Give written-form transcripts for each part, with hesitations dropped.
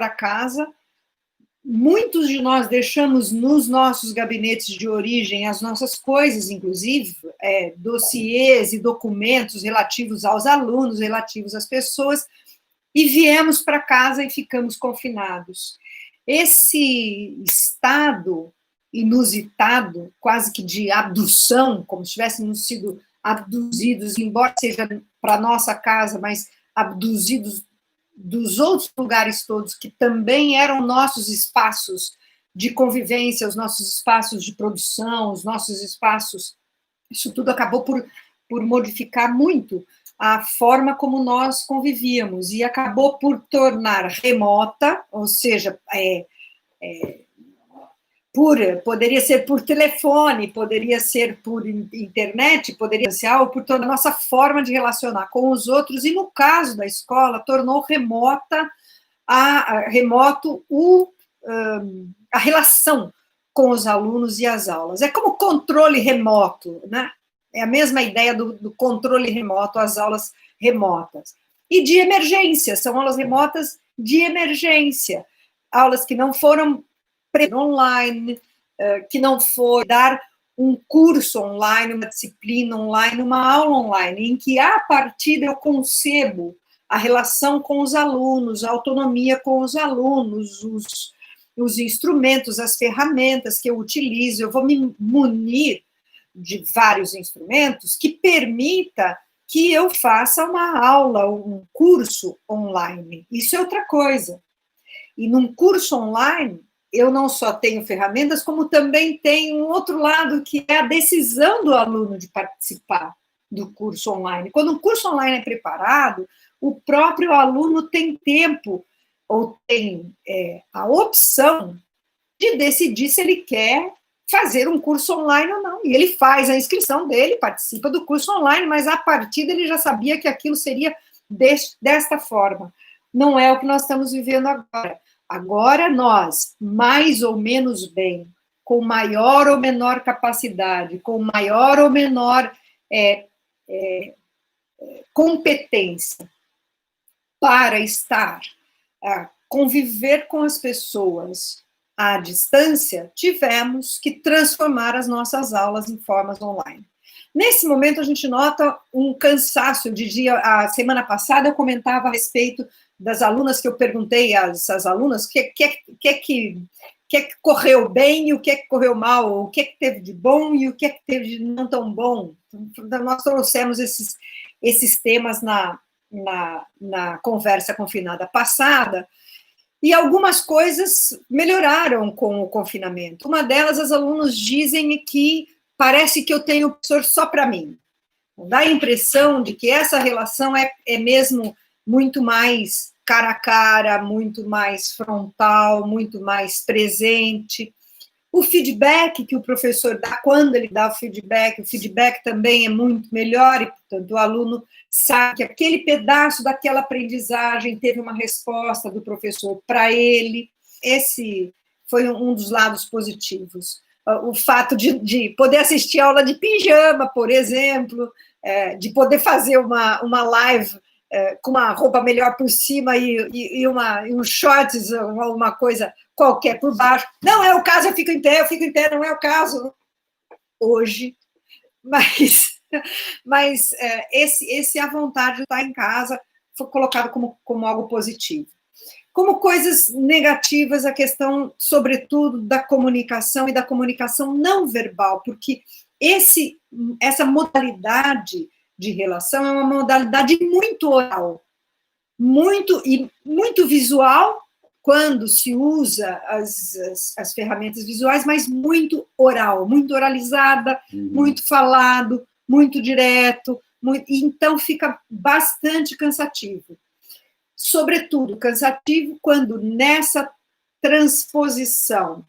para casa. Muitos de nós deixamos nos nossos gabinetes de origem as nossas coisas, inclusive, dossiês e documentos relativos aos alunos, relativos às pessoas, e viemos para casa e ficamos confinados. Esse estado inusitado, quase que de abdução, como se tivéssemos sido abduzidos, embora seja para nossa casa, mas abduzidos dos outros lugares todos, que também eram nossos espaços de convivência, os nossos espaços de produção, os nossos espaços, isso tudo acabou por modificar muito a forma como nós convivíamos, e acabou por tornar remota, ou seja, poderia ser por telefone, poderia ser por internet, poderia ser por toda a nossa forma de relacionar com os outros, e no caso da escola, tornou remoto a relação com os alunos e as aulas. É como controle remoto, né? É a mesma ideia do controle remoto, as aulas remotas. E de emergência, são aulas remotas de emergência, aulas que não foram online, que não for dar um curso online, uma disciplina online, uma aula online, em que, a partir eu concebo a relação com os alunos, a autonomia com os alunos, os instrumentos, as ferramentas que eu utilizo, eu vou me munir de vários instrumentos que permita que eu faça uma aula, um curso online. Isso é outra coisa. E num curso online, eu não só tenho ferramentas, como também tenho um outro lado, que é a decisão do aluno de participar do curso online. Quando um curso online é preparado, o próprio aluno tem tempo, ou tem a opção de decidir se ele quer fazer um curso online ou não. E ele faz a inscrição dele, participa do curso online, mas a partir dele já sabia que aquilo seria desta forma. Não é o que nós estamos vivendo agora. Agora nós, mais ou menos bem, com maior ou menor capacidade, com maior ou menor competência para estar, conviver com as pessoas à distância, tivemos que transformar as nossas aulas em formas online. Nesse momento, a gente nota um cansaço. A semana passada eu comentava a respeito das alunas, que eu perguntei às alunas o que correu bem e o que correu mal, o que teve de bom e o que teve de não tão bom. Então, nós trouxemos esses temas na conversa confinada passada, e algumas coisas melhoraram com o confinamento. Uma delas, as alunos dizem que parece que eu tenho o professor só para mim. Dá a impressão de que essa relação é mesmo muito mais cara a cara, muito mais frontal, muito mais presente. O feedback que o professor dá, quando ele dá o feedback também é muito melhor, e, portanto, o aluno sabe que aquele pedaço daquela aprendizagem teve uma resposta do professor para ele. Esse foi um dos lados positivos. O fato de poder assistir a aula de pijama, por exemplo, de poder fazer uma live com uma roupa melhor por cima e um shorts, uma coisa qualquer por baixo. Não é o caso, eu fico em pé, não é o caso hoje, mas a vontade de estar em casa foi colocado como algo positivo. Como coisas negativas, a questão, sobretudo, da comunicação e da comunicação não verbal, porque essa modalidade de relação é uma modalidade muito oral, muito visual, quando se usa as ferramentas visuais, mas muito oral, muito oralizada, muito falado, muito direto, então fica bastante cansativo. Sobretudo, cansativo quando nessa transposição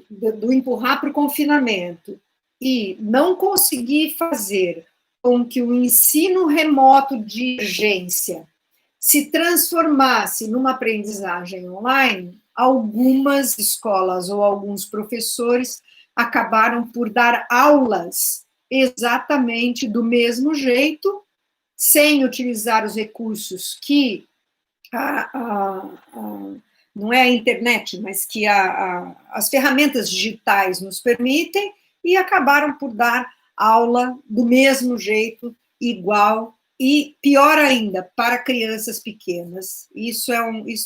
do empurrar para o confinamento e não conseguir fazer com que o ensino remoto de urgência se transformasse numa aprendizagem online, algumas escolas ou alguns professores acabaram por dar aulas exatamente do mesmo jeito, sem utilizar os recursos que não é a internet, mas que as ferramentas digitais nos permitem, e acabaram por dar aula do mesmo jeito, igual, e pior ainda, para crianças pequenas. Isso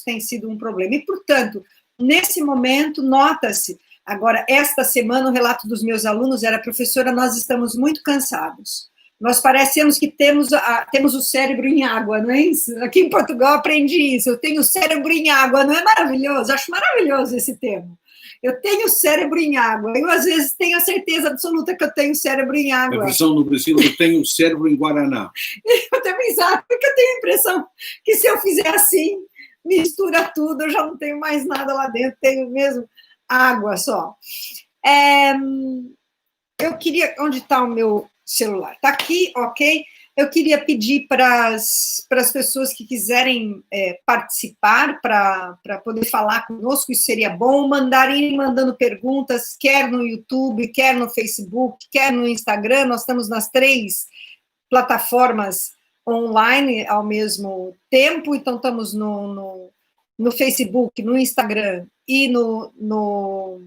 tem sido um problema. E, portanto, nesse momento, nota-se, agora, esta semana, o relato dos meus alunos era: professora, nós estamos muito cansados. Nós parecemos que temos o cérebro em água, não é isso? Aqui em Portugal aprendi isso, eu tenho o cérebro em água, não é maravilhoso? Acho maravilhoso esse termo. Eu tenho o cérebro em água, eu às vezes tenho a certeza absoluta que eu tenho o cérebro em água. A versão no Brasil, eu tenho o cérebro em Guaraná. Eu também, exato, porque eu tenho a impressão que se eu fizer assim, mistura tudo, eu já não tenho mais nada lá dentro, tenho mesmo água só. Eu queria... Onde está o meu celular? Está aqui, ok? Eu queria pedir para as pessoas que quiserem participar, para poder falar conosco, isso seria bom, irem mandando perguntas, quer no YouTube, quer no Facebook, quer no Instagram. Nós estamos nas 3 plataformas online ao mesmo tempo, então estamos no Facebook, no Instagram e no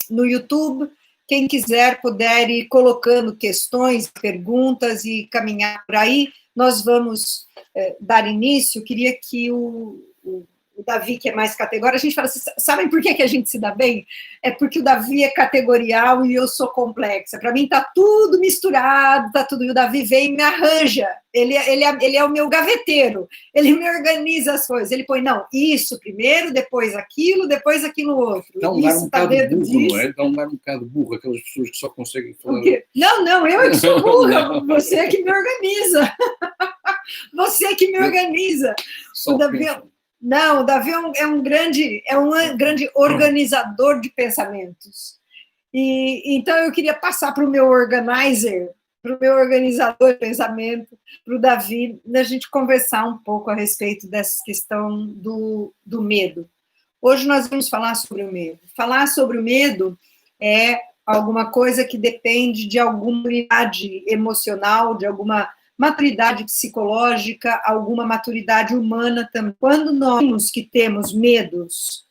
YouTube. Quem quiser puder ir colocando questões, perguntas e caminhar por aí, nós vamos dar início. Eu queria que o Davi, que é mais categórico, a gente fala assim, sabem por que a gente se dá bem? É porque o Davi é categorial e eu sou complexa. Para mim está tudo misturado, está tudo. E o Davi vem e me arranja. Ele é o meu gaveteiro. Ele me organiza as coisas. Ele põe, não, isso primeiro, depois aquilo outro. Dá um isso bocado burro, não é? Dá um bocado burro, aquelas pessoas que só conseguem falar... Não, eu é que sou burra. Você é que me organiza. Você é que me organiza. O Davi... Não, o Davi é um grande organizador de pensamentos. E então eu queria passar para o meu organizer, para o meu organizador de pensamento, para o Davi, a gente conversar um pouco a respeito dessa questão do medo. Hoje nós vamos falar sobre o medo. Falar sobre o medo é alguma coisa que depende de alguma unidade emocional, de alguma maturidade psicológica, alguma maturidade humana também. Quando nós que temos medos,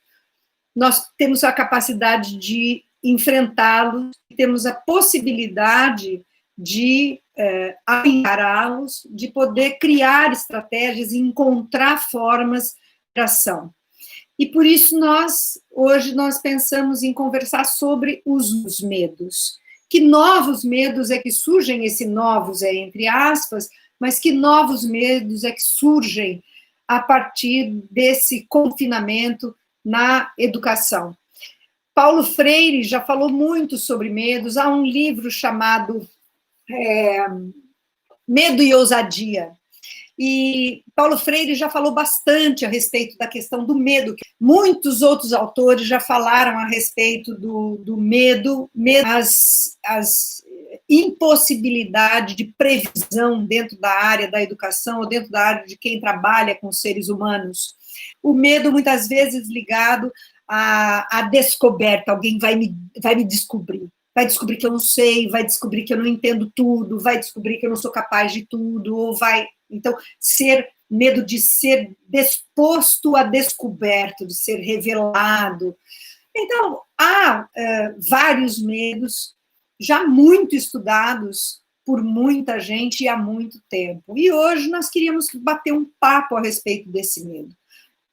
nós temos a capacidade de enfrentá-los, temos a possibilidade de encará-los, de poder criar estratégias e encontrar formas de ação. E por isso hoje nós pensamos em conversar sobre os medos. Que novos medos é que surgem, esse novos é entre aspas, mas que novos medos é que surgem a partir desse confinamento na educação. Paulo Freire já falou muito sobre medos, há um livro chamado Medo e Ousadia, e Paulo Freire já falou bastante a respeito da questão do medo. Muitos outros autores já falaram a respeito do medo, as impossibilidade de previsão dentro da área da educação ou dentro da área de quem trabalha com seres humanos. O medo, muitas vezes, ligado à descoberta. Alguém vai me descobrir. Vai descobrir que eu não sei, vai descobrir que eu não entendo tudo, vai descobrir que eu não sou capaz de tudo, ou vai... Então, medo de ser exposto a descoberto, de ser revelado. Então, há vários medos já muito estudados por muita gente e há muito tempo. E hoje nós queríamos bater um papo a respeito desse medo.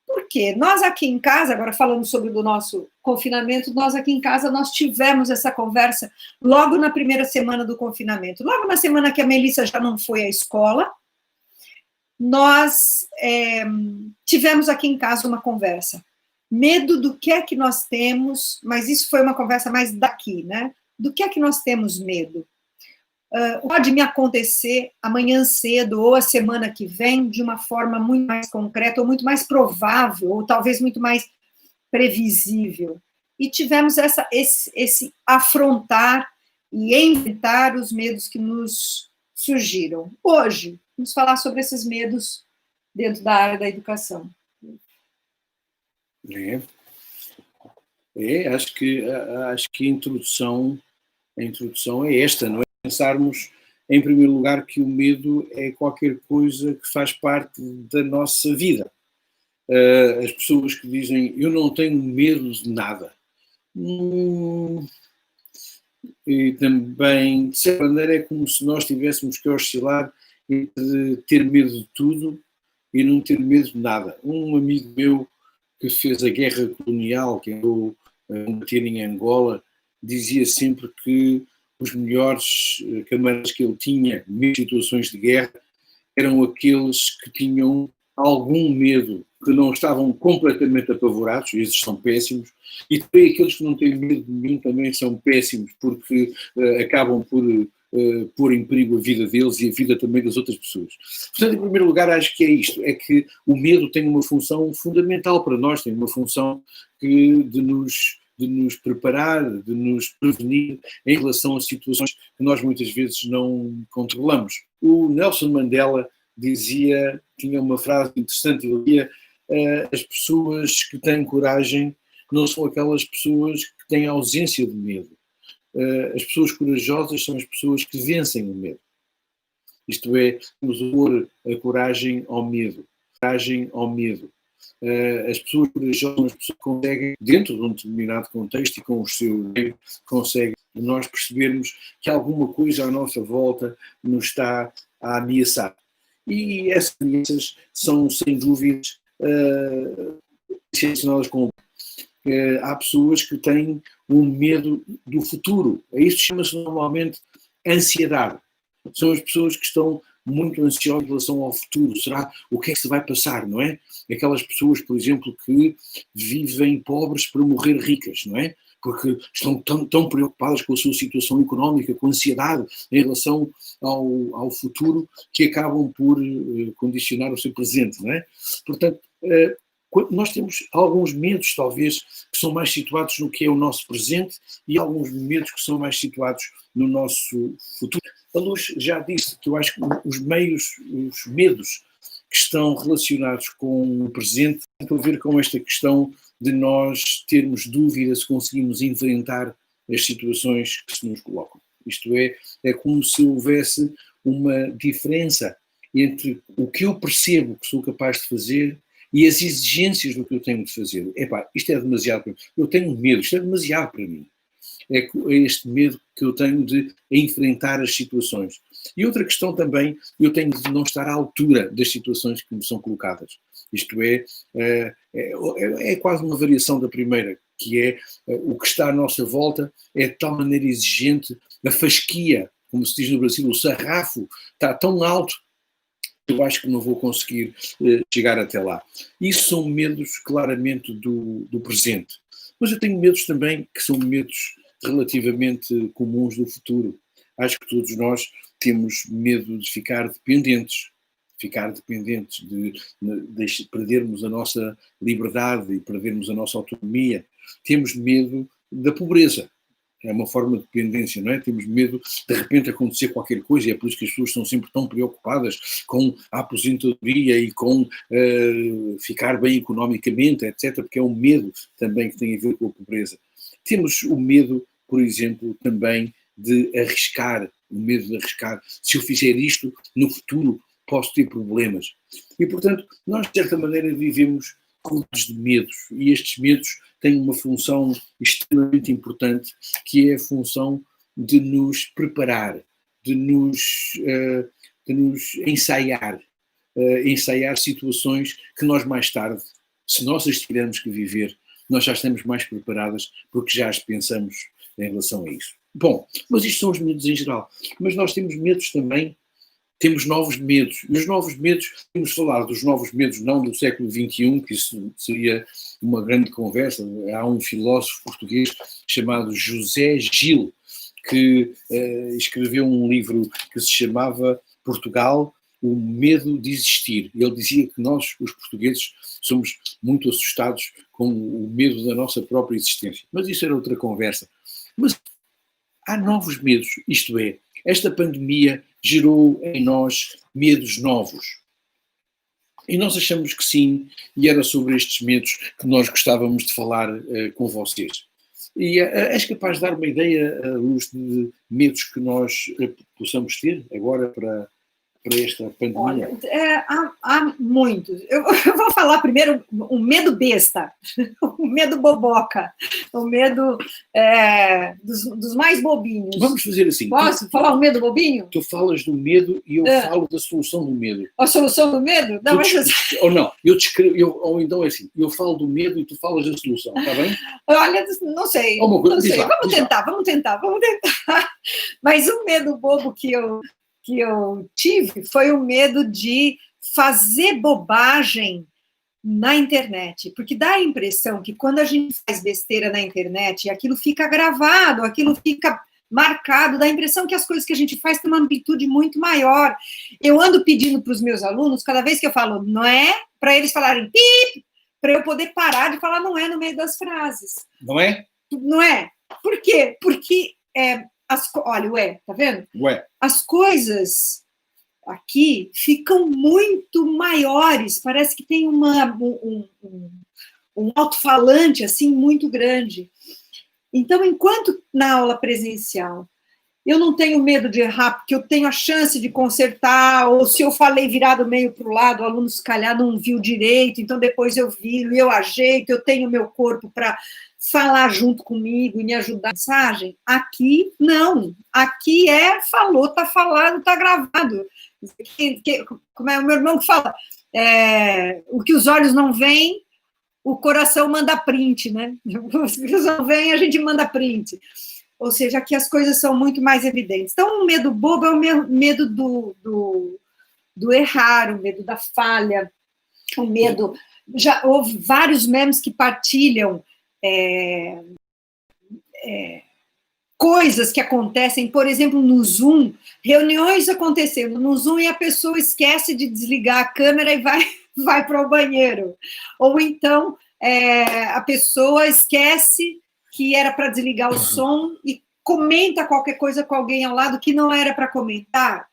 Por quê? Nós aqui em casa, agora falando sobre o nosso confinamento, nós aqui em casa, nós tivemos essa conversa logo na primeira semana do confinamento. Logo na semana que a Melissa já não foi à escola, nós tivemos aqui em casa uma conversa. Medo do que é que nós temos, mas isso foi uma conversa mais daqui, né? Do que é que nós temos medo? Pode me acontecer amanhã cedo ou a semana que vem de uma forma muito mais concreta, ou muito mais provável, ou talvez muito mais previsível. E tivemos esse afrontar e enfrentar os medos que nos surgiram. Hoje, vamos falar sobre esses medos dentro da área da educação. Acho que a introdução é esta, não é? Pensarmos, em primeiro lugar, que o medo é qualquer coisa que faz parte da nossa vida. As pessoas que dizem eu não tenho medo de nada. E também, de certa maneira, é como se nós tivéssemos que oscilar entre ter medo de tudo e não ter medo de nada. Um amigo meu que fez a guerra colonial, que andou a combater em Angola, dizia sempre que os melhores camaradas que ele tinha, em situações de guerra, eram aqueles que tinham algum medo, que não estavam completamente apavorados, e esses são péssimos, e também aqueles que não têm medo nenhum também são péssimos, porque acabam por pôr em perigo a vida deles e a vida também das outras pessoas. Portanto, em primeiro lugar, acho que é isto, é que o medo tem uma função fundamental para nós, tem uma função de nos preparar, de nos prevenir em relação a situações que nós muitas vezes não controlamos. O Nelson Mandela tinha uma frase interessante, ele dizia, as pessoas que têm coragem não são aquelas pessoas que têm ausência de medo. As pessoas corajosas são as pessoas que vencem o medo. Isto é, vamos opor a coragem ao medo. Coragem ao medo. As pessoas corajosas são as pessoas que conseguem, dentro de um determinado contexto e com o seu meio, conseguem nós percebermos que alguma coisa à nossa volta nos está a ameaçar. E essas ameaças são, sem dúvidas, relacionadas com há pessoas que têm um medo do futuro. Isso chama-se normalmente ansiedade. São as pessoas que estão muito ansiosas em relação ao futuro. Será o que é que se vai passar, não é? Aquelas pessoas, por exemplo, que vivem pobres para morrer ricas, não é? Porque estão tão preocupadas com a sua situação económica, com ansiedade em relação ao futuro, que acabam por condicionar o seu presente, não é? Portanto, nós temos alguns medos, talvez, que são mais situados no que é o nosso presente e alguns medos que são mais situados no nosso futuro. A Luz já disse que eu acho que os medos que estão relacionados com o presente têm a ver com esta questão de nós termos dúvida se conseguimos enfrentar as situações que se nos colocam. Isto é como se houvesse uma diferença entre o que eu percebo que sou capaz de fazer e as exigências do que eu tenho de fazer. Epá, isto é demasiado para mim. Eu tenho medo, isto é demasiado para mim. É este medo que eu tenho de enfrentar as situações. E outra questão também, eu tenho de não estar à altura das situações que me são colocadas. Isto é quase uma variação da primeira, que é o que está à nossa volta é de tal maneira exigente, a fasquia, como se diz no Brasil, o sarrafo está tão alto, eu acho que não vou conseguir chegar até lá. Isso são medos claramente do presente. Mas eu tenho medos também que são medos relativamente comuns do futuro. Acho que todos nós temos medo de ficar dependentes, de perdermos a nossa liberdade e perdermos a nossa autonomia. Temos medo da pobreza. É uma forma de dependência, não é? Temos medo de repente acontecer qualquer coisa e é por isso que as pessoas estão sempre tão preocupadas com a aposentadoria e com ficar bem economicamente, etc., porque é um medo também que tem a ver com a pobreza. Temos o medo, por exemplo, também de arriscar, o medo de arriscar. Se eu fizer isto, no futuro posso ter problemas. E, portanto, nós, de certa maneira, vivemos cultos de medos e estes medos têm uma função extremamente importante, que é a função de nos preparar, de nos ensaiar situações que nós mais tarde, se nós as tivermos que viver, nós já estamos mais preparadas porque já as pensamos em relação a isso. Bom, mas isto são os medos em geral. Mas nós temos medos também, temos novos medos. E os novos medos, temos falar dos novos medos não do século XXI, que isso seria uma grande conversa. Há um filósofo português chamado José Gil, que escreveu um livro que se chamava Portugal, o medo de existir. Ele dizia que nós, os portugueses, somos muito assustados com o medo da nossa própria existência. Mas isso era outra conversa. Mas há novos medos, isto é, esta pandemia gerou em nós medos novos. E nós achamos que sim, e era sobre estes medos que nós gostávamos de falar com vocês. E és capaz de dar uma ideia, Luz, de medos que nós possamos ter agora para esta pandemia? Olha, há muitos. Eu vou falar primeiro o medo besta, o medo boboca, o medo dos mais bobinhos. Vamos fazer assim. Posso falar o medo bobinho? Tu falas do medo e eu falo da solução do medo. A solução do medo? Não, ou não, eu descrevo, ou então é assim, eu falo do medo e tu falas da solução, está bem? Olha, não sei. Não sei. Lá, vamos tentar. Mas o medo bobo que eu tive foi o medo de fazer bobagem na internet, porque dá a impressão que quando a gente faz besteira na internet, aquilo fica gravado, aquilo fica marcado, dá a impressão que as coisas que a gente faz têm uma amplitude muito maior. Eu ando pedindo para os meus alunos, cada vez que eu falo não é, para eles falarem pip, para eu poder parar de falar não é no meio das frases. Não é? Não é? Por quê? Porque, olha, tá vendo? As coisas aqui ficam muito maiores, parece que tem um alto-falante assim muito grande. Então, enquanto na aula presencial eu não tenho medo de errar, porque eu tenho a chance de consertar, ou se eu falei virado meio para o lado, o aluno se calhar não viu direito, então depois eu viro, eu ajeito, eu tenho meu corpo para falar junto comigo e me ajudar. Mensagem, aqui não, aqui falou, está falado, está gravado. Como é o meu irmão que fala, o que os olhos não veem, o coração manda print, né? O que os olhos não veem, a gente manda print. Ou seja, aqui as coisas são muito mais evidentes. Então, o medo bobo é o medo do errar, o medo da falha, o medo... Já houve vários memes que partilham coisas que acontecem, por exemplo, no Zoom, reuniões acontecendo no Zoom e a pessoa esquece de desligar a câmera e vai para o banheiro. Ou então, a pessoa esquece que era para desligar o som e comenta qualquer coisa com alguém ao lado que não era para comentar.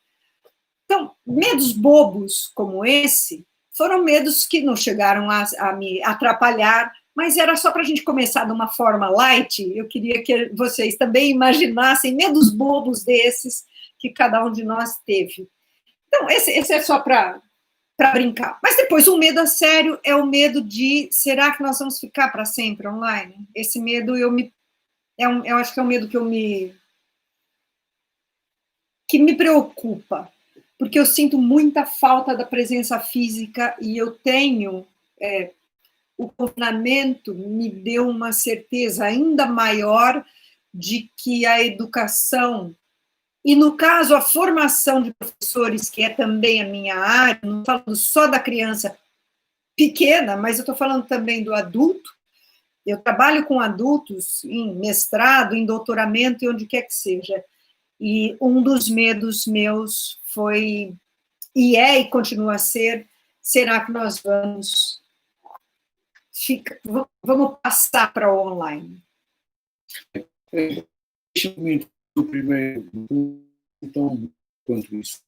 Então, medos bobos como esse foram medos que não chegaram a me atrapalhar, mas era só para a gente começar de uma forma light. Eu queria que vocês também imaginassem medos bobos desses que cada um de nós teve. Então, esse é só para brincar. Mas depois, o medo a sério é o medo de, será que nós vamos ficar para sempre online? Esse medo, eu acho que é um medo que me preocupa, porque eu sinto muita falta da presença física e eu tenho... o confinamento me deu uma certeza ainda maior de que a educação, e no caso a formação de professores, que é também a minha área, não falando só da criança pequena, mas eu estou falando também do adulto. Eu trabalho com adultos em mestrado, em doutoramento e onde quer que seja. E um dos medos meus foi, e continua a ser, será que nós vamos passar para o online? Deixa-me o primeiro, então, quanto isso.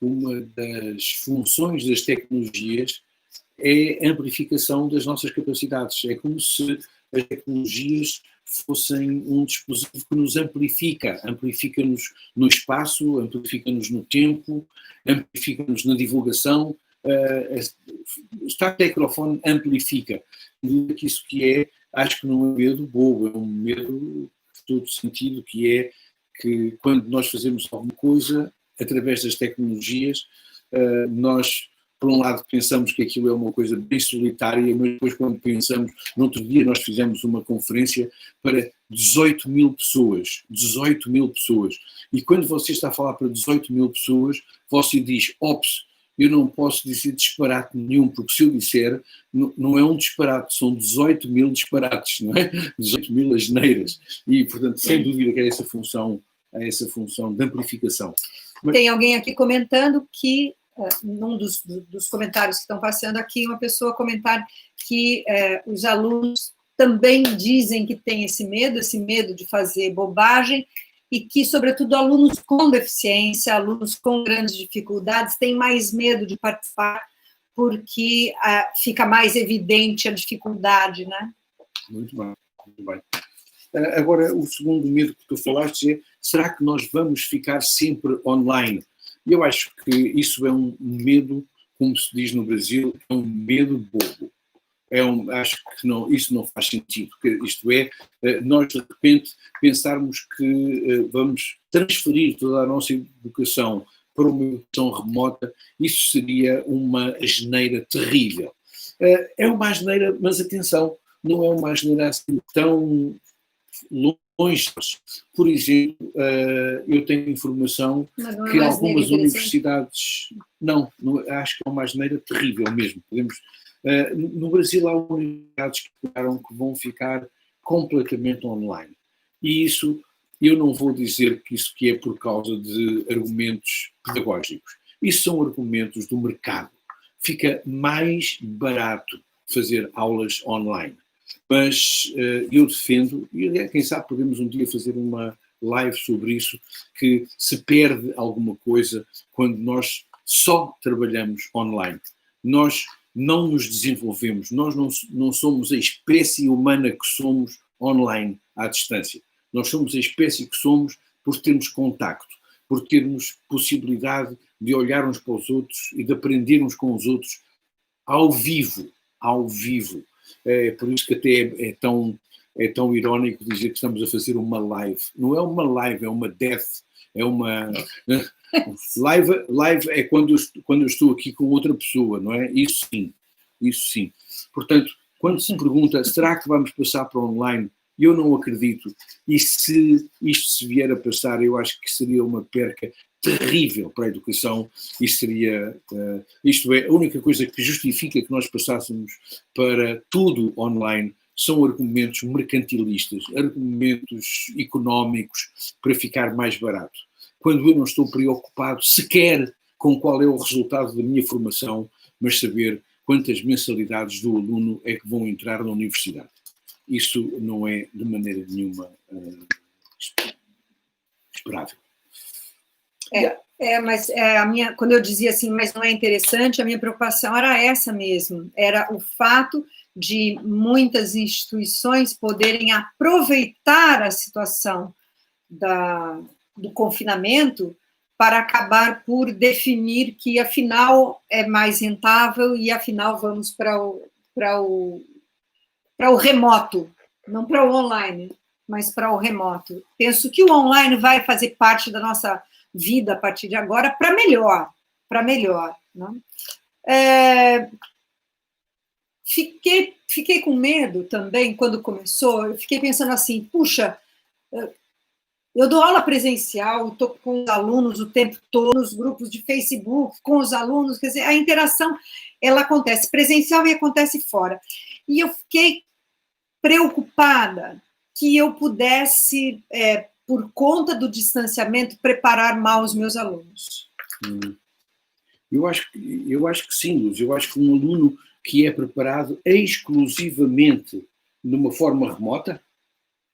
Uma das funções das tecnologias é a amplificação das nossas capacidades. É como se as tecnologias fossem um dispositivo que nos amplifica. Amplifica-nos no espaço, amplifica-nos no tempo, amplifica-nos na divulgação. Estar microfone amplifica. Que isso acho que não é um medo bobo, é um medo de todo sentido, que é que quando nós fazemos alguma coisa, através das tecnologias, nós, por um lado, pensamos que aquilo é uma coisa bem solitária, mas depois quando pensamos, no outro dia nós fizemos uma conferência para 18 mil pessoas, e quando você está a falar para 18 mil pessoas, você diz, ops, eu não posso dizer disparate nenhum, porque se eu disser, não é um disparate, são 18 mil disparates, não é? 18 mil asneiras. E, portanto, sem dúvida que é essa função de amplificação. Mas... Tem alguém aqui comentando que, num dos comentários que estão passando aqui, uma pessoa comentar que os alunos também dizem que tem esse medo de fazer bobagem, e que, sobretudo, alunos com deficiência, alunos com grandes dificuldades, têm mais medo de participar, porque fica mais evidente a dificuldade, né? Muito bem, muito bem. Agora, o segundo medo que tu falaste é será que nós vamos ficar sempre online? Eu acho que isso é um medo, como se diz no Brasil, é um medo bobo. Acho que não, isso não faz sentido. Isto é, nós de repente pensarmos que vamos transferir toda a nossa educação para uma educação remota, isso seria uma asneira terrível. É uma asneira, mas atenção, não é uma asneira assim tão longe. Por exemplo, eu tenho informação que algumas universidades... Não, acho que é uma asneira terrível mesmo. No Brasil há universidades que vão ficar completamente online. E isso, eu não vou dizer que isso que é por causa de argumentos pedagógicos. Isso são argumentos do mercado. Fica mais barato fazer aulas online. Mas eu defendo, e quem sabe podemos um dia fazer uma live sobre isso, que se perde alguma coisa quando nós só trabalhamos online. Nós não nos desenvolvemos, nós não somos a espécie humana que somos online, à distância. Nós somos a espécie que somos por termos contacto, por termos possibilidade de olhar uns para os outros e de aprender uns com os outros ao vivo. É por isso que até é tão irónico dizer que estamos a fazer uma live. Não é uma live, é uma death, é uma... Live é quando eu estou aqui com outra pessoa, não é? Isso sim. Portanto, quando se pergunta, será que vamos passar para online? Eu não acredito. E se isto se vier a passar, eu acho que seria uma perca terrível para a educação e seria, isto é, a única coisa que justifica que nós passássemos para tudo online são argumentos mercantilistas, argumentos económicos para ficar mais barato. Quando eu não estou preocupado sequer com qual é o resultado da minha formação, mas saber quantas mensalidades do aluno é que vão entrar na universidade. Isso não é de maneira nenhuma esperável. Mas quando eu dizia assim, mas não é interessante, a minha preocupação era essa mesmo, era o fato de muitas instituições poderem aproveitar a situação do confinamento para acabar por definir que, afinal, é mais rentável e, afinal, vamos para o remoto, não para o online, mas para o remoto. Penso que o online vai fazer parte da nossa vida a partir de agora para melhor. Né? Fiquei com medo também, quando começou, eu fiquei pensando assim, puxa, eu dou aula presencial, estou com os alunos o tempo todo, nos grupos de Facebook, com os alunos, quer dizer, a interação, ela acontece presencial e acontece fora. E eu fiquei preocupada que eu pudesse, por conta do distanciamento, preparar mal os meus alunos. Eu acho que sim, Luz. Eu acho que um aluno que é preparado exclusivamente de uma forma remota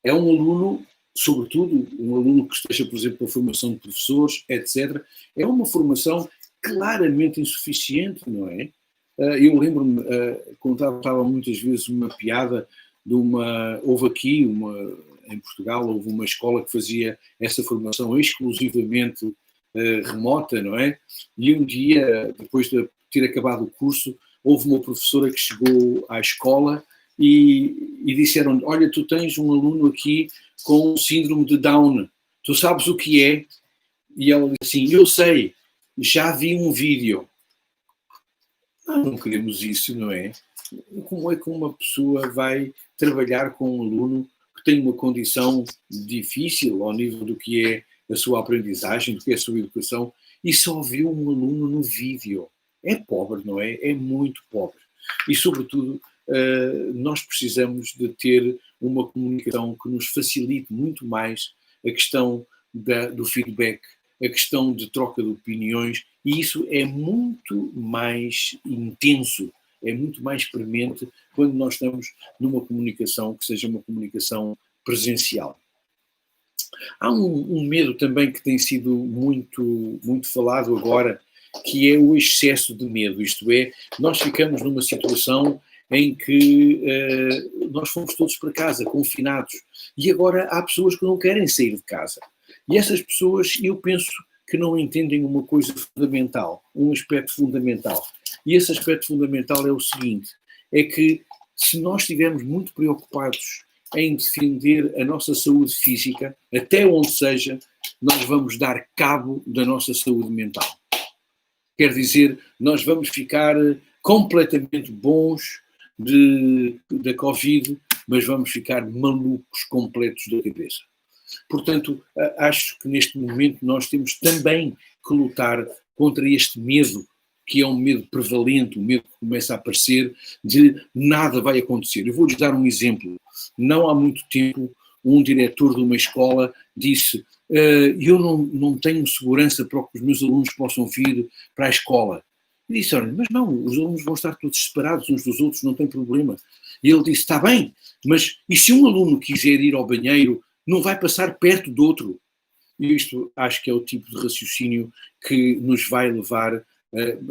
é um aluno, sobretudo um aluno que esteja, por exemplo, na formação de professores, etc., é uma formação claramente insuficiente, não é? Eu lembro-me, contava muitas vezes uma piada houve aqui, em Portugal, houve uma escola que fazia essa formação exclusivamente remota, não é? E um dia, depois de ter acabado o curso, houve uma professora que chegou à escola e disseram: olha, tu tens um aluno aqui com síndrome de Down, tu sabes o que é? E ela disse assim: eu sei, já vi um vídeo. Não queremos isso, não é? Como é que uma pessoa vai trabalhar com um aluno que tem uma condição difícil ao nível do que é a sua aprendizagem, do que é a sua educação, e só viu um aluno no vídeo? É pobre, não é? É muito pobre. E, sobretudo, nós precisamos de ter uma comunicação que nos facilite muito mais a questão do feedback, a questão de troca de opiniões, e isso é muito mais intenso, é muito mais premente quando nós estamos numa comunicação que seja uma comunicação presencial. Há um medo também que tem sido muito, muito falado agora, que é o excesso de medo, isto é, nós ficamos numa situação em que nós fomos todos para casa, confinados, e agora há pessoas que não querem sair de casa. E essas pessoas, eu penso que não entendem uma coisa fundamental, um aspecto fundamental. E esse aspecto fundamental é o seguinte, é que se nós estivermos muito preocupados em defender a nossa saúde física, até onde seja, nós vamos dar cabo da nossa saúde mental. Quer dizer, nós vamos ficar completamente bons da Covid, mas vamos ficar malucos completos da cabeça. Portanto, acho que neste momento nós temos também que lutar contra este medo, que é um medo prevalente, um medo que começa a aparecer, de nada vai acontecer. Eu vou-lhes dar um exemplo. Não há muito tempo, um diretor de uma escola disse: eu não tenho segurança para que os meus alunos possam vir para a escola. E disse: olha, mas não, os alunos vão estar todos separados uns dos outros, não tem problema. E ele disse: está bem, mas e se um aluno quiser ir ao banheiro, não vai passar perto do outro? E isto acho que é o tipo de raciocínio que nos vai levar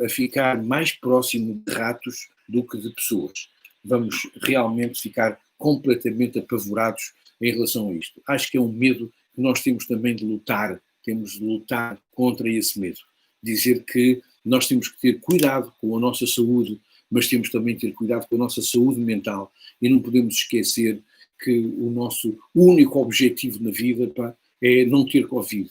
a ficar mais próximo de ratos do que de pessoas. Vamos realmente ficar completamente apavorados em relação a isto. Acho que é um medo que nós temos também de lutar, temos de lutar contra esse medo. Dizer que nós temos que ter cuidado com a nossa saúde, mas temos também que ter cuidado com a nossa saúde mental e não podemos esquecer que o nosso único objetivo na vida, é não ter Covid.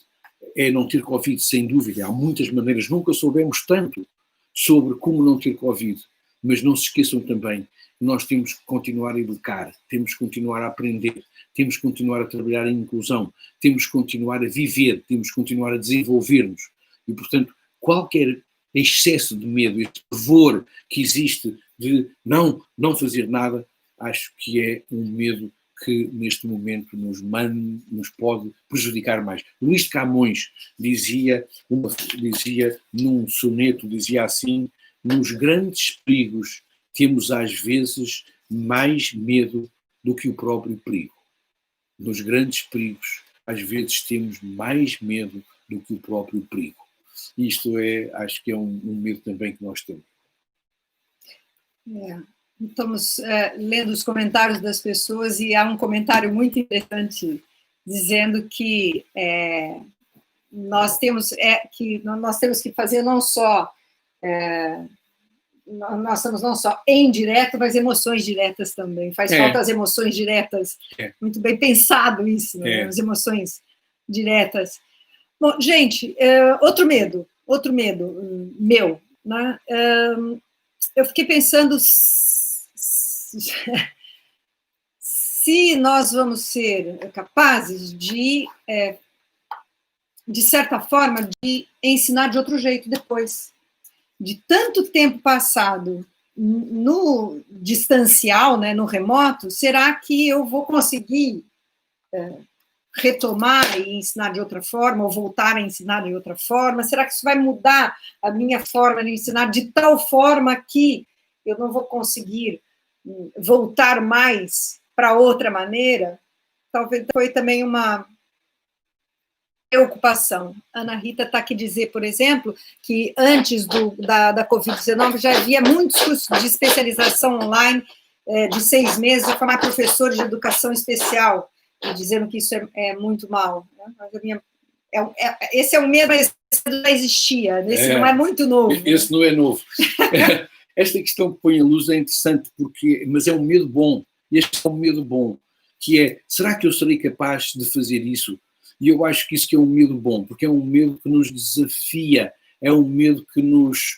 É não ter Covid, sem dúvida. Há muitas maneiras, nunca soubemos tanto sobre como não ter Covid, mas não se esqueçam também que nós temos que continuar a educar, temos que continuar a aprender, temos que continuar a trabalhar em inclusão, temos que continuar a viver, temos que continuar a desenvolver-nos. E, portanto, qualquer excesso de medo, este pavor que existe de não fazer nada, acho que é um medo que neste momento nos pode prejudicar mais. Luís de Camões dizia num soneto, dizia assim: nos grandes perigos temos às vezes mais medo do que o próprio perigo. Nos grandes perigos às vezes temos mais medo do que o próprio perigo. Isto acho que é um medo também que nós temos. Estamos lendo os comentários das pessoas e há um comentário muito interessante dizendo que nós temos que fazer não só nós estamos não só em direto, mas emoções diretas também. Faz falta as emoções diretas. Muito bem pensado isso, né? As emoções diretas. Bom, gente, outro medo meu, né? Eu fiquei pensando se nós vamos ser capazes de certa forma, de ensinar de outro jeito depois. De tanto tempo passado no distancial, né, no remoto, será que eu vou conseguir retomar e ensinar de outra forma, ou voltar a ensinar de outra forma? Será que isso vai mudar a minha forma de ensinar de tal forma que eu não vou conseguir voltar mais para outra maneira? Talvez foi também uma preocupação. Ana Rita está aqui dizer, por exemplo, que antes da Covid-19 já havia muitos cursos de especialização online de 6 meses para formar professores de educação especial, e dizendo que isso é muito mal. Né? Mas esse é um medo, mas já existia, esse não é muito novo. Esse não é novo. Esta questão que põe a luz é interessante, mas é um medo bom. Este é um medo bom, que é: será que eu serei capaz de fazer isso? E eu acho que isso que é um medo bom, porque é um medo que nos desafia, é um medo que nos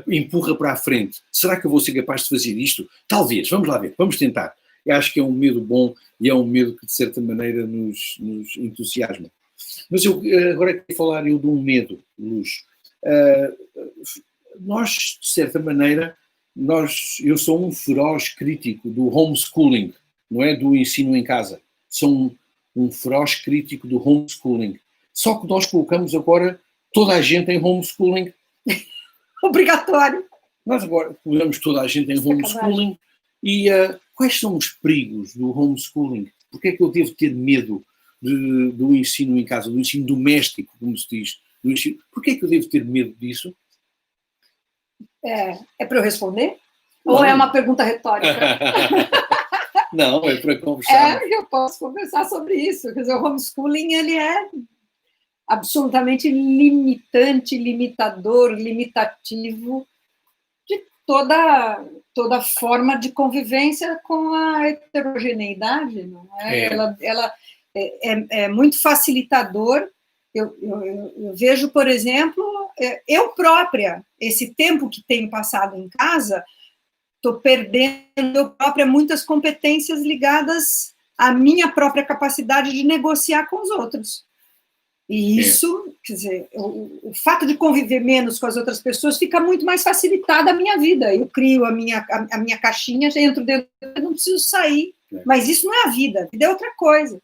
empurra para a frente. Será que eu vou ser capaz de fazer isto? Talvez, vamos lá ver, vamos tentar. Eu acho que é um medo bom e é um medo que, de certa maneira, nos entusiasma. Mas eu agora quero falar de um medo, Luz. Nós, de certa maneira, eu sou um feroz crítico do homeschooling, não é? Do ensino em casa. Sou um feroz crítico do homeschooling. Só que nós colocamos agora toda a gente em homeschooling. Obrigatório. Nós agora colocamos toda a gente em homeschooling. E quais são os perigos do homeschooling? Porquê é que eu devo ter medo do ensino em casa, do ensino doméstico, como se diz? Porquê é que eu devo ter medo disso? É para eu responder? Não. Ou é uma pergunta retórica? Não, é para conversar. Eu posso conversar sobre isso. Quer dizer, o homeschooling, ele é absolutamente limitante, limitador, limitativo de toda forma de convivência com a heterogeneidade, não é? Ela é muito facilitador. Eu vejo, por exemplo, eu própria, esse tempo que tenho passado em casa, estou perdendo eu própria muitas competências ligadas à minha própria capacidade de negociar com os outros. E isso, quer dizer, o fato de conviver menos com as outras pessoas fica muito mais facilitada a minha vida. Eu crio a minha caixinha, já entro dentro, eu não preciso sair. Mas isso não é a vida é outra coisa.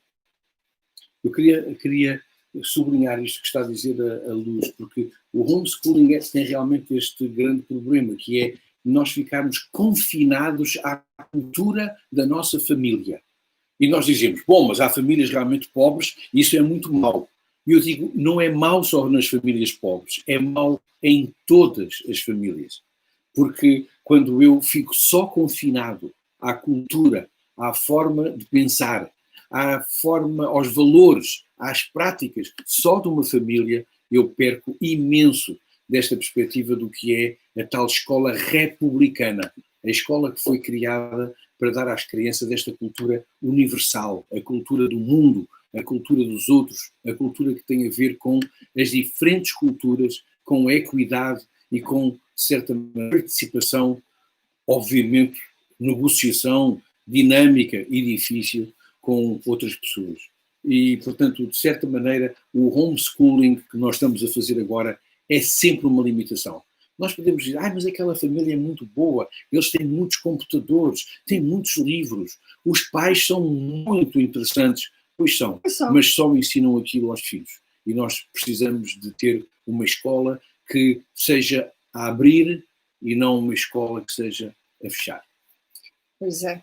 Eu queria sublinhar isto que está a dizer a Luz, porque o homeschooling tem realmente este grande problema, que é nós ficarmos confinados à cultura da nossa família. E nós dizemos, bom, mas há famílias realmente pobres e isso é muito mau. E eu digo, não é mau só nas famílias pobres, é mau em todas as famílias. Porque quando eu fico só confinado à cultura, à forma de pensar, aos valores, às práticas só de uma família, eu perco imenso desta perspectiva do que é a tal escola republicana, a escola que foi criada para dar às crianças esta cultura universal, a cultura do mundo, a cultura dos outros, a cultura que tem a ver com as diferentes culturas, com equidade e com certa participação, obviamente, negociação dinâmica e difícil com outras pessoas. E, portanto, de certa maneira, o homeschooling que nós estamos a fazer agora é sempre uma limitação. Nós podemos dizer, mas aquela família é muito boa, eles têm muitos computadores, têm muitos livros, os pais são muito interessantes. Pois são, mas só ensinam aquilo aos filhos. E nós precisamos de ter uma escola que seja a abrir e não uma escola que seja a fechar. Pois é.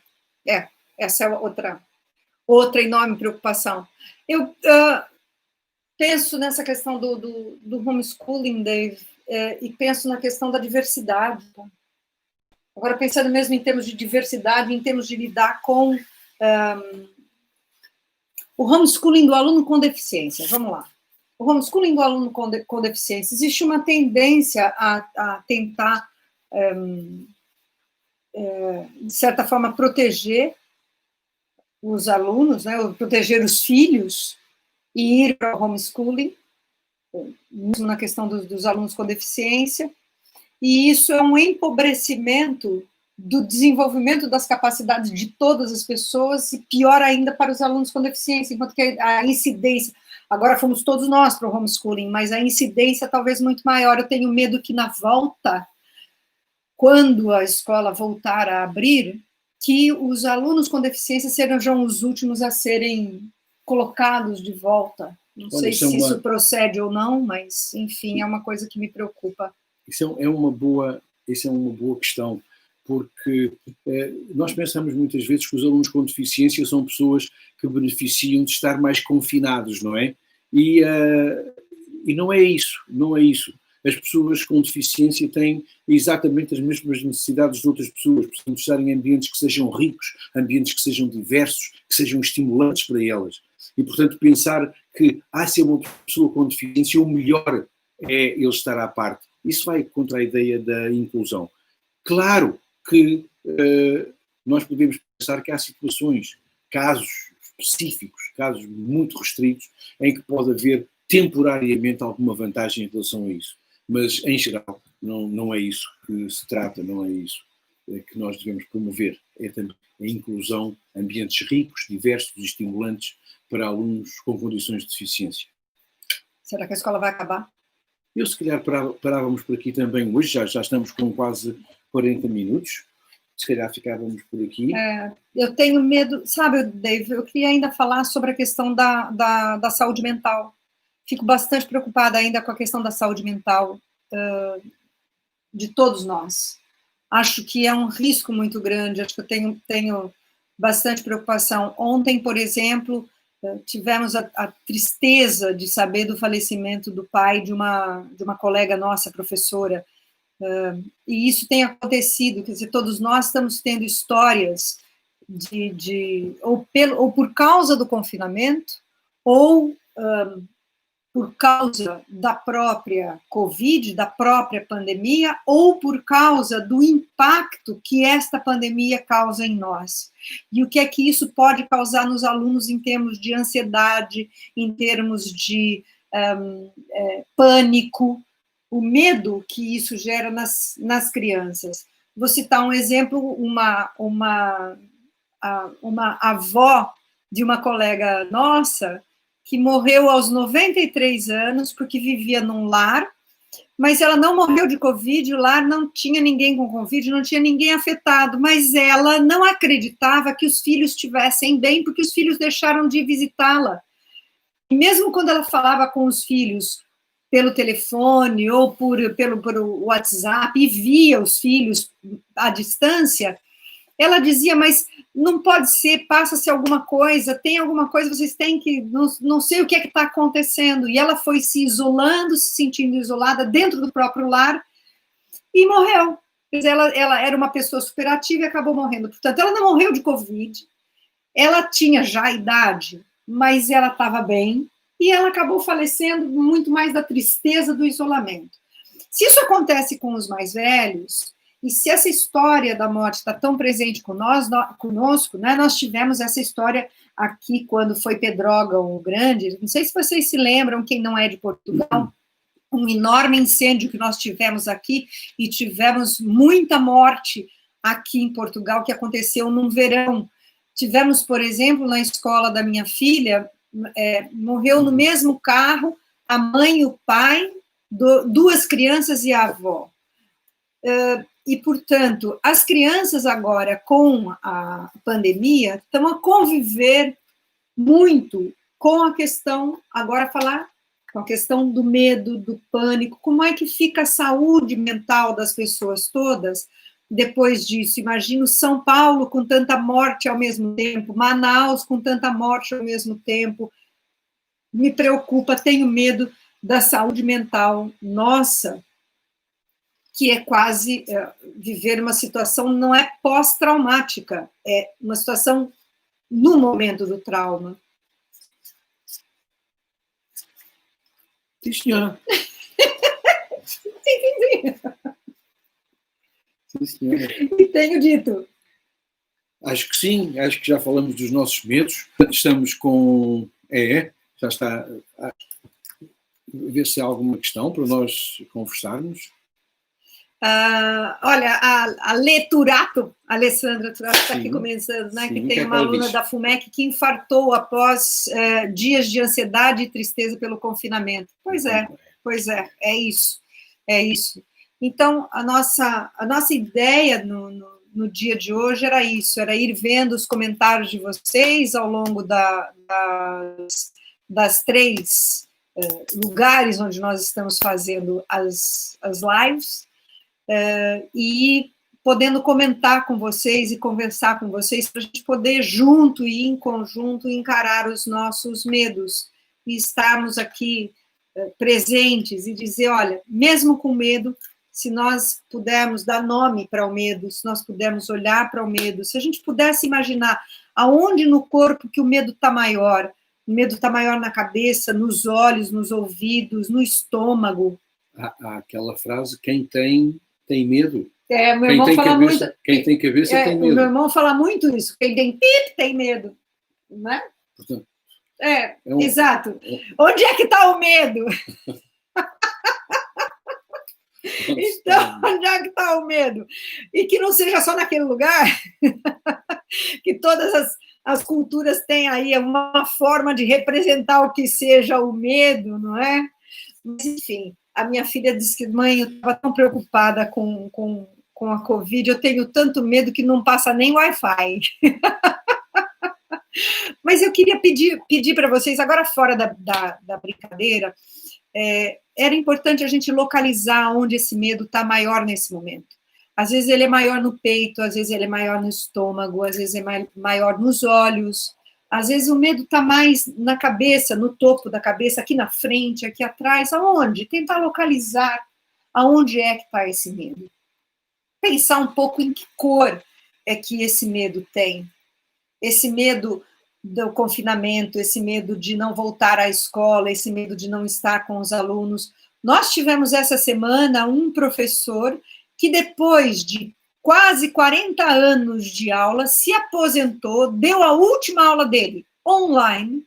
Essa é outra enorme preocupação. Eu penso nessa questão do homeschooling, Dave, e penso na questão da diversidade. Tá? Agora, pensando mesmo em termos de diversidade, em termos de lidar com o homeschooling do aluno com deficiência. Vamos lá. O homeschooling do aluno com deficiência, existe uma tendência a tentar, de certa forma, proteger os alunos, né, ou proteger os filhos e ir para o homeschooling, mesmo na questão dos alunos com deficiência, e isso é um empobrecimento do desenvolvimento das capacidades de todas as pessoas, e pior ainda para os alunos com deficiência, enquanto que a incidência, agora fomos todos nós para o homeschooling, mas a incidência talvez muito maior. Eu tenho medo que na volta, quando a escola voltar a abrir, que os alunos com deficiência sejam os últimos a serem colocados de volta. Não sei se isso procede ou não, mas, enfim, é uma coisa que me preocupa. Isso é uma boa questão, porque nós pensamos muitas vezes que os alunos com deficiência são pessoas que beneficiam de estar mais confinados, não é? E não é isso, não é isso. As pessoas com deficiência têm exatamente as mesmas necessidades de outras pessoas, precisam estar em ambientes que sejam ricos, ambientes que sejam diversos, que sejam estimulantes para elas. E, portanto, pensar que, se é uma pessoa com deficiência, o melhor é ele estar à parte. Isso vai contra a ideia da inclusão. Claro que nós podemos pensar que há situações, casos específicos, casos muito restritos, em que pode haver temporariamente alguma vantagem em relação a isso. Mas, em geral, não é isso que se trata, não é isso que nós devemos promover. É também a inclusão, ambientes ricos, diversos e estimulantes para alunos com condições de deficiência. Será que a escola vai acabar? Eu, se calhar, parávamos por aqui também hoje, já estamos com quase 40 minutos, se calhar ficávamos por aqui. Eu tenho medo, sabe, Dave, eu queria ainda falar sobre a questão da saúde mental. Fico bastante preocupada ainda com a questão da saúde mental de todos nós. Acho que é um risco muito grande, acho que eu tenho bastante preocupação. Ontem, por exemplo, tivemos a tristeza de saber do falecimento do pai de uma colega nossa, professora, e isso tem acontecido, quer dizer, todos nós estamos tendo histórias ou por causa do confinamento, ou por causa da própria Covid, da própria pandemia, ou por causa do impacto que esta pandemia causa em nós. E o que é que isso pode causar nos alunos em termos de ansiedade, em termos de pânico, o medo que isso gera nas crianças. Vou citar um exemplo, uma avó de uma colega nossa, que morreu aos 93 anos, porque vivia num lar, mas ela não morreu de Covid, o lar não tinha ninguém com Covid, não tinha ninguém afetado, mas ela não acreditava que os filhos estivessem bem, porque os filhos deixaram de visitá-la. E mesmo quando ela falava com os filhos pelo telefone ou pelo WhatsApp, e via os filhos à distância, ela dizia, mas não pode ser, passa-se alguma coisa, tem alguma coisa, vocês têm que, não sei o que é que está acontecendo. E ela foi se isolando, se sentindo isolada dentro do próprio lar e morreu. Quer dizer, ela era uma pessoa superativa e acabou morrendo. Portanto, ela não morreu de Covid, ela tinha já idade, mas ela estava bem e ela acabou falecendo muito mais da tristeza do isolamento. Se isso acontece com os mais velhos, e se essa história da morte está tão presente conosco, né, nós tivemos essa história aqui quando foi Pedrógão o Grande, não sei se vocês se lembram, quem não é de Portugal, um enorme incêndio que nós tivemos aqui, e tivemos muita morte aqui em Portugal, que aconteceu num verão. Tivemos, por exemplo, na escola da minha filha, morreu no mesmo carro a mãe e o pai, duas crianças e a avó. E, portanto, as crianças agora, com a pandemia, estão a conviver muito com a questão, agora falar, com a questão do medo, do pânico, como é que fica a saúde mental das pessoas todas depois disso. Imagino São Paulo com tanta morte ao mesmo tempo, Manaus com tanta morte ao mesmo tempo. Me preocupa, tenho medo da saúde mental nossa, que é quase viver uma situação, não é pós-traumática, é uma situação no momento do trauma. Sim, senhora. Sim. Sim, senhora. E tenho dito. Acho que sim, acho que já falamos dos nossos medos. Estamos com... já está a ver se há alguma questão para nós conversarmos. Olha, a Lê Turato, a Alessandra Turato está aqui começando, né? Sim, que tem uma aluna da FUMEC que infartou após dias de ansiedade e tristeza pelo confinamento. Pois é isso. Então, a nossa ideia no dia de hoje era isso, era ir vendo os comentários de vocês ao longo das três lugares onde nós estamos fazendo as lives, e podendo comentar com vocês e conversar com vocês, para a gente poder junto e em conjunto encarar os nossos medos e estarmos aqui presentes e dizer, olha, mesmo com medo, se nós pudermos dar nome para o medo, se nós pudermos olhar para o medo, se a gente pudesse imaginar aonde no corpo que o medo está maior, o medo está maior na cabeça, nos olhos, nos ouvidos, no estômago. Há aquela frase, quem tem medo. Meu irmão fala muito. Quem tem cabeça tem medo. O meu irmão fala muito isso. Quem tem pip tem medo, né? Portanto, exato. Onde é que está o medo? Então, onde é que está o medo? E que não seja só naquele lugar, que todas as culturas têm aí uma forma de representar o que seja o medo, não é? Mas, enfim, a minha filha disse que, mãe, eu estava tão preocupada com a Covid, eu tenho tanto medo que não passa nem Wi-Fi. Mas eu queria pedir para vocês, agora fora da brincadeira, era importante a gente localizar onde esse medo está maior nesse momento. Às vezes ele é maior no peito, às vezes ele é maior no estômago, às vezes é maior nos olhos, às vezes o medo está mais na cabeça, no topo da cabeça, aqui na frente, aqui atrás, aonde? Tentar localizar aonde é que está esse medo. Pensar um pouco em que cor é que esse medo tem. Esse medo do confinamento, esse medo de não voltar à escola, esse medo de não estar com os alunos. Nós tivemos essa semana um professor que, depois de quase 40 anos de aula, se aposentou, deu a última aula dele online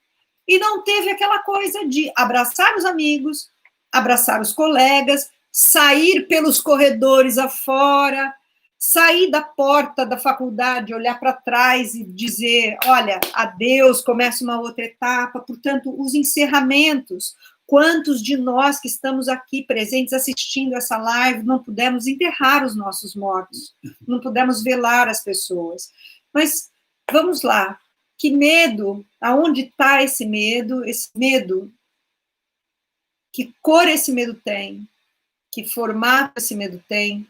e não teve aquela coisa de abraçar os amigos, abraçar os colegas, sair pelos corredores afora, sair da porta da faculdade, olhar para trás e dizer, olha, adeus, começa uma outra etapa. Portanto, os encerramentos. Quantos de nós que estamos aqui presentes assistindo essa live não pudemos enterrar os nossos mortos, não pudemos velar as pessoas? Mas vamos lá, que medo, aonde está esse medo? Esse medo, que cor esse medo tem? Que formato esse medo tem?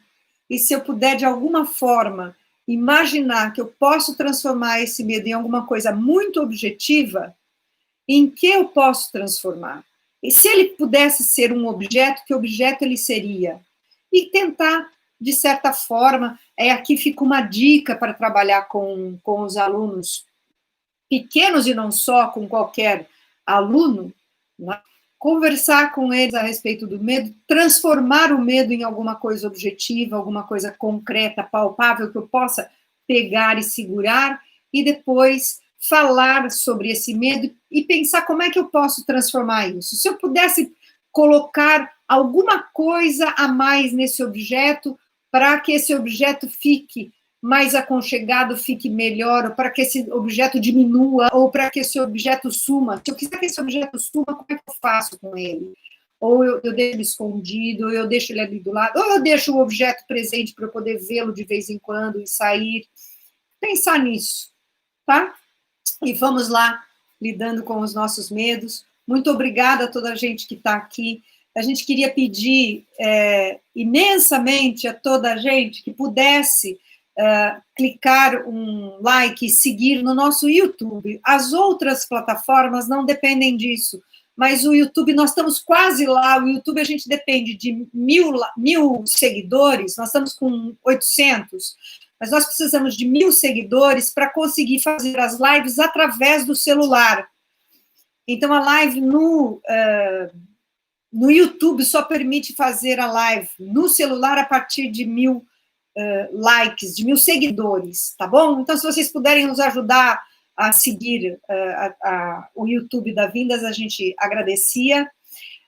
E se eu puder, de alguma forma, imaginar que eu posso transformar esse medo em alguma coisa muito objetiva, em que eu posso transformar? E se ele pudesse ser um objeto, que objeto ele seria? E tentar, de certa forma, aqui fica uma dica para trabalhar com os alunos pequenos e não só, com qualquer aluno, né? Conversar com eles a respeito do medo, transformar o medo em alguma coisa objetiva, alguma coisa concreta, palpável, que eu possa pegar e segurar, e depois falar sobre esse medo e pensar como é que eu posso transformar isso. Se eu pudesse colocar alguma coisa a mais nesse objeto, para que esse objeto fique mais aconchegado, fique melhor, ou para que esse objeto diminua, ou para que esse objeto suma. Se eu quiser que esse objeto suma, como é que eu faço com ele? Ou eu deixo ele escondido, ou eu deixo ele ali do lado, ou eu deixo o objeto presente para eu poder vê-lo de vez em quando e sair. Pensar nisso, tá? E vamos lá, lidando com os nossos medos. Muito obrigada a toda a gente que está aqui. A gente queria pedir imensamente a toda a gente que pudesse clicar um like e seguir no nosso YouTube. As outras plataformas não dependem disso, mas o YouTube, nós estamos quase lá. O YouTube, a gente depende de 1.000 seguidores, nós estamos com 800, mas nós precisamos de 1.000 seguidores para conseguir fazer as lives através do celular. Então, a live no YouTube só permite fazer a live no celular a partir de 1.000 likes, de 1.000 seguidores, tá bom? Então, se vocês puderem nos ajudar a seguir o YouTube da Vindas, a gente agradecia.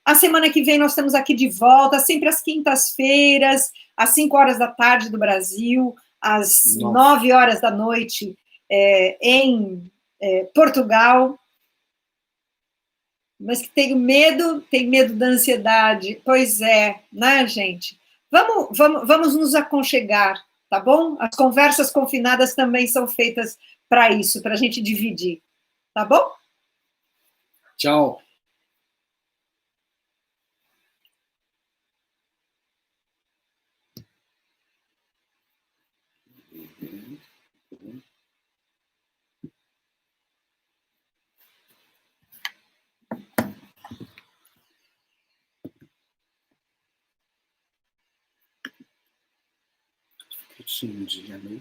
A semana que vem nós estamos aqui de volta, sempre às quintas-feiras, às 5 horas da tarde do Brasil, às 9 horas da noite em Portugal. Mas que tem medo da ansiedade. Pois é, né, gente? Vamos nos aconchegar, tá bom? As conversas confinadas também são feitas para isso, para a gente dividir, tá bom? Tchau. Sim, dia, né?